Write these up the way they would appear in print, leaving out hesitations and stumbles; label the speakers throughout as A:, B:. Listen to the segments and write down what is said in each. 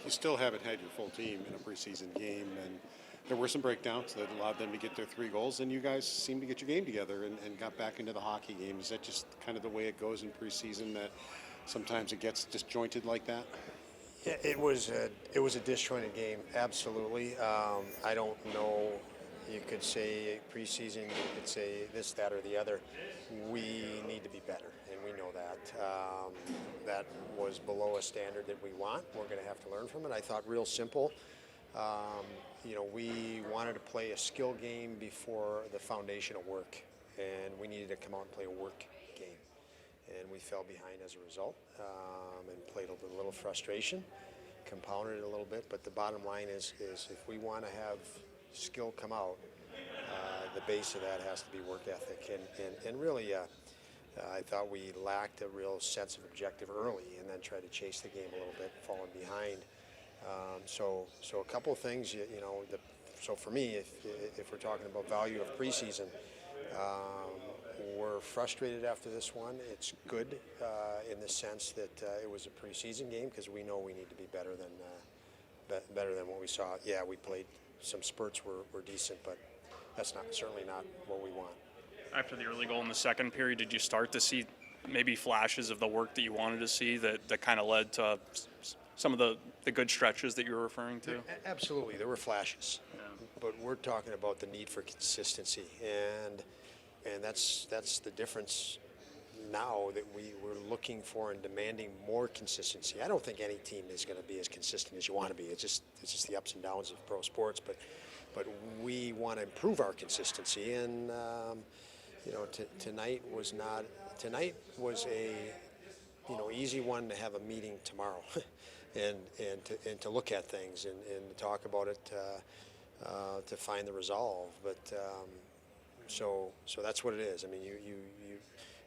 A: you still haven't had your full team in a preseason game, and there were some breakdowns that allowed them to get their 3 goals, and you guys seemed to get your game together and got back into the hockey game. Is that just kind of the way it goes in preseason, that sometimes it gets disjointed like that?
B: Yeah, it was a disjointed game, absolutely. I don't know. You could say preseason, you could say this, that, or the other. We need to be better, and we know that. That was below a standard that we want. We're going to have to learn from it. I thought real simple. We wanted to play a skill game before the foundation of work, and we needed to come out and play a work game. And we fell behind as a result, and played a little frustration, compounded it a little bit. But the bottom line is if we want to have skill come out, the base of that has to be work ethic. And really, I thought we lacked a real sense of objective early, and then tried to chase the game a little bit, falling behind. So a couple of things, so for me, if we're talking about value of preseason, we're frustrated after this one. It's good in the sense that it was a preseason game, because we know we need to be better than what we saw. Yeah, we played some spurts were decent, but that's certainly not what we want.
C: After the early goal in the second period, did you start to see maybe flashes of the work that you wanted to see that kind of led to some of the good stretches that you were referring to?
B: Absolutely, there were flashes, yeah. But we're talking about the need for consistency, and that's the difference now, that we're looking for and demanding more consistency. I don't think any team is going to be as consistent as you want to be. It's just the ups and downs of pro sports, but we want to improve our consistency, and tonight was a easy one to have a meeting tomorrow and to look at things and to talk about it, to find the resolve. But so that's what it is. I mean,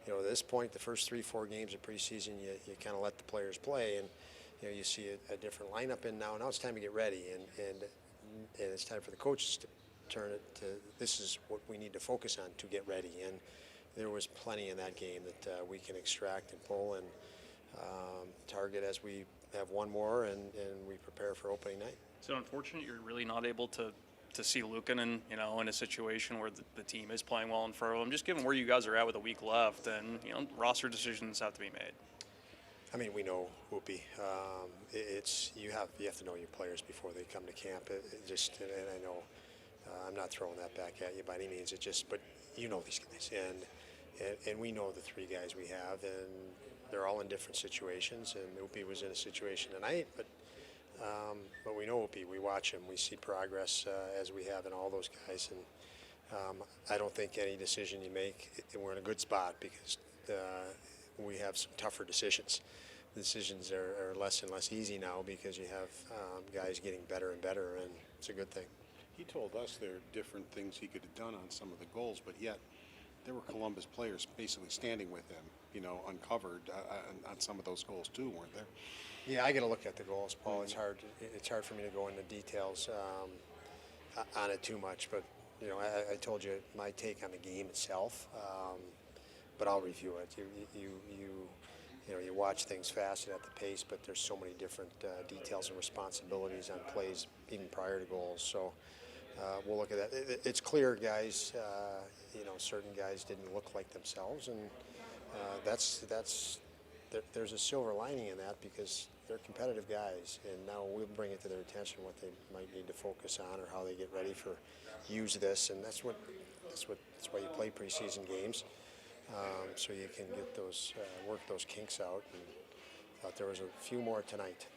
B: at this point, the first 3-4 games of preseason, you kind of let the players play, and you see a different lineup in now. Now it's time to get ready, and it's time for the coaches to turn it to, this is what we need to focus on to get ready. And there was plenty in that game that we can extract and pull and target as we have one more and we prepare for opening night.
C: So unfortunate you're really not able to see Luukkonen, in a situation where the team is playing well in front of him. Just given where you guys are at with a week left, and roster decisions have to be made.
B: I mean, we know Whoopi. You have to know your players before they come to camp. And I know I'm not throwing that back at you by any means. But you know these guys, and we know the 3 guys we have, and they're all in different situations. And Whoopi was in a situation tonight, but we know Whoopi. We watch him. We see progress as we have in all those guys, and I don't think any decision you make, we're in a good spot, because we have some tougher decisions. The decisions are less and less easy now, because you have guys getting better and better, and it's a good thing.
A: He told us there are different things he could have done on some of the goals, but yet there were Columbus players basically standing with him, uncovered on some of those goals too, weren't there?
B: Yeah, I got to look at the goals, Paul. It's hard for me to go into details on it too much, but I told you my take on the game itself, but I'll review it. You watch things fast and at the pace, but there's so many different details and responsibilities on plays even prior to goals. So we'll look at that. It's clear, guys. Certain guys didn't look like themselves, and there's a silver lining in that, because they're competitive guys, and now we'll bring it to their attention what they might need to focus on, or how they get ready for use this, and that's why you play preseason games, so you can get those work those kinks out. And thought there was a few more tonight.